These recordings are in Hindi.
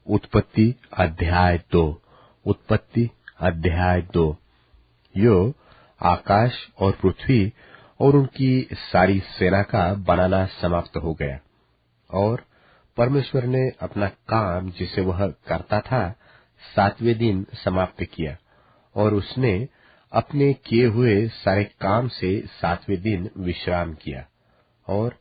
उत्पत्ति अध्याय 2। उत्पत्ति अध्याय 2। यो आकाश और पृथ्वी और उनकी सारी सेना का बनाना समाप्त हो गया, और परमेश्वर ने अपना काम जिसे वह करता था 7वें दिन समाप्त किया, और उसने अपने किए हुए सारे काम से 7वें दिन विश्राम किया। और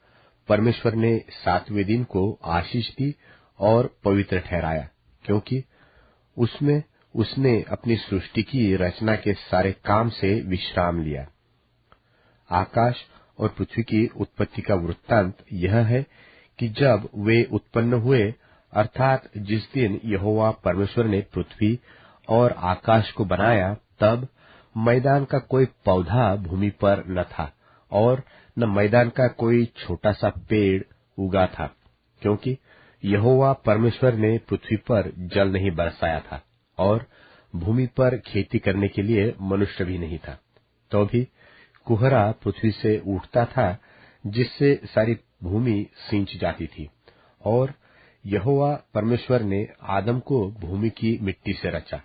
परमेश्वर ने 7वें दिन को आशीष दी और पवित्र ठहराया, क्योंकि उसमें उसने अपनी सृष्टि की रचना के सारे काम से विश्राम लिया। आकाश और पृथ्वी की उत्पत्ति का वृत्तांत यह है कि जब वे उत्पन्न हुए, अर्थात जिस दिन यहोवा परमेश्वर ने पृथ्वी और आकाश को बनाया, तब मैदान का कोई पौधा भूमि पर न था, और न मैदान का कोई छोटा सा पेड़ उगा था, क्योंकि यहोवा परमेश्वर ने पृथ्वी पर जल नहीं बरसाया था, और भूमि पर खेती करने के लिए मनुष्य भी नहीं था। तो भी कुहरा पृथ्वी से उठता था, जिससे सारी भूमि सींच जाती थी। और यहोवा परमेश्वर ने आदम को भूमि की मिट्टी से रचा,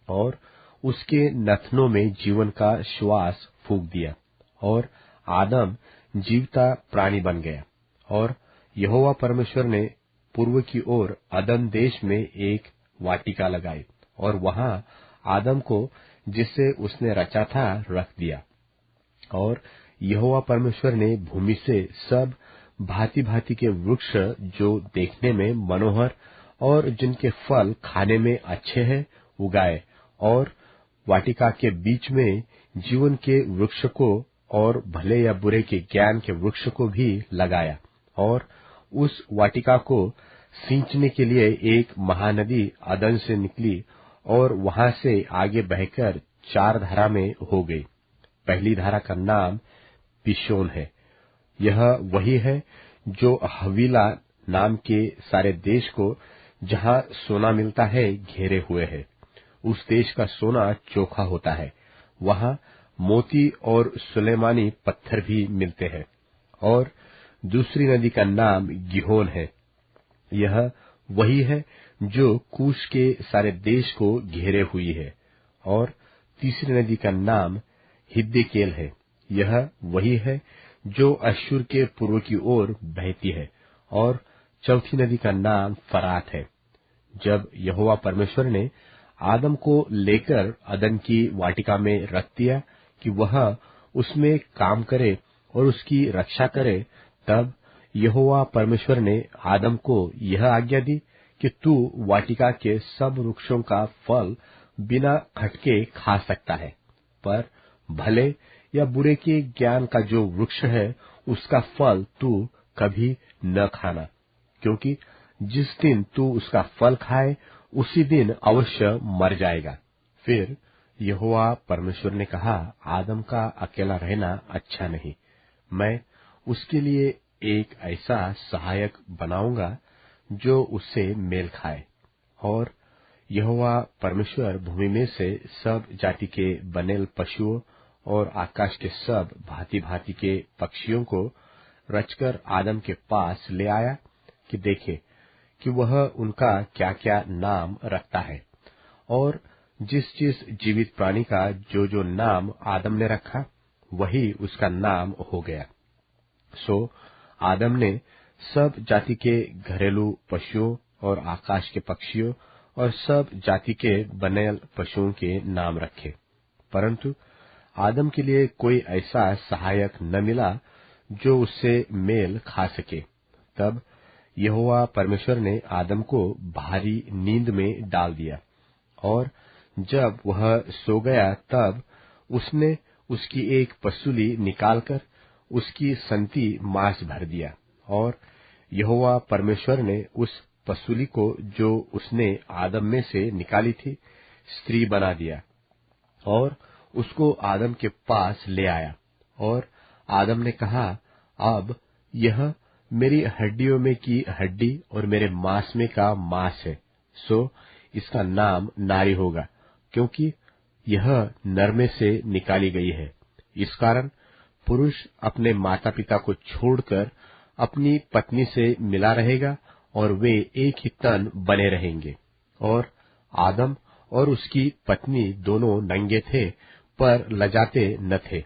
और उसके नथनों में जीवन का श्वास फूंक दिया, और आदम जीवता प्राणी बन गया। और यहोवा परमेश्वर ने पूर्व की ओर अदन देश में एक वाटिका लगाई, और वहां आदम को, जिसे उसने रचा था, रख दिया। और यहोवा परमेश्वर ने भूमि से सब भांति भांति के वृक्ष जो देखने में मनोहर और जिनके फल खाने में अच्छे हैं, उगाए, और वाटिका के बीच में जीवन के वृक्ष को और भले या बुरे के ज्ञान के वृक्ष को भी लगाया। और उस वाटिका को सींचने के लिए एक महानदी अदन से निकली, और वहां से आगे बहकर 4 धारा में हो गई। पहली धारा का नाम पिशोन है। यह वही है जो हवीला नाम के सारे देश को, जहां सोना मिलता है, घेरे हुए है। उस देश का सोना चोखा होता है, वहां मोती और सुलेमानी पत्थर भी मिलते हैं। और दूसरी नदी का नाम गिहोन है। यह वही है जो कूश के सारे देश को घेरे हुई है। और तीसरी नदी का नाम हिद्देकेल है। यह वही है जो अश्शूर के पूर्व की ओर बहती है। और चौथी नदी का नाम फरात है। जब यहोवा परमेश्वर ने आदम को लेकर अदन की वाटिका में रख दिया कि वह उसमें काम करे और उसकी रक्षा करे, तब यहोवा परमेश्वर ने आदम को यह आज्ञा दी कि तू वाटिका के सब वृक्षों का फल बिना खटके खा सकता है, पर भले या बुरे के ज्ञान का जो वृक्ष है, उसका फल तू कभी न खाना, क्योंकि जिस दिन तू उसका फल खाए, उसी दिन अवश्य मर जाएगा। फिर यहोवा परमेश्वर ने कहा, आदम का अकेला रहना अच्छा नहीं, मैं उसके लिए एक ऐसा सहायक बनाऊंगा जो उससे मेल खाए। और यहोवा परमेश्वर भूमि में से सब जाति के बनेल पशुओं और आकाश के सब भांति भांति के पक्षियों को रचकर आदम के पास ले आया कि देखे कि वह उनका क्या क्या नाम रखता है। और जिस जीवित प्राणी का जो नाम आदम ने रखा, वही उसका नाम हो गया। सो आदम ने सब जाति के घरेलू पशुओं और आकाश के पक्षियों और सब जाति के बनेल पशुओं के नाम रखे, परंतु आदम के लिए कोई ऐसा सहायक न मिला जो उससे मेल खा सके। तब यहोवा परमेश्वर ने आदम को भारी नींद में डाल दिया, और जब वह सो गया, तब उसने उसकी एक पसुली निकालकर उसकी संति मांस भर दिया। और यहोवा परमेश्वर ने उस पसुली को, जो उसने आदम में से निकाली थी, स्त्री बना दिया, और उसको आदम के पास ले आया। और आदम ने कहा, अब यह मेरी हड्डियों में की हड्डी और मेरे मांस में का मांस है, सो इसका नाम नारी होगा, क्योंकि यह नर में से निकाली गई है। इस कारण पुरुष अपने माता पिता को छोड़कर अपनी पत्नी से मिला रहेगा, और वे एक ही तन बने रहेंगे। और आदम और उसकी पत्नी दोनों नंगे थे, पर लजाते न थे।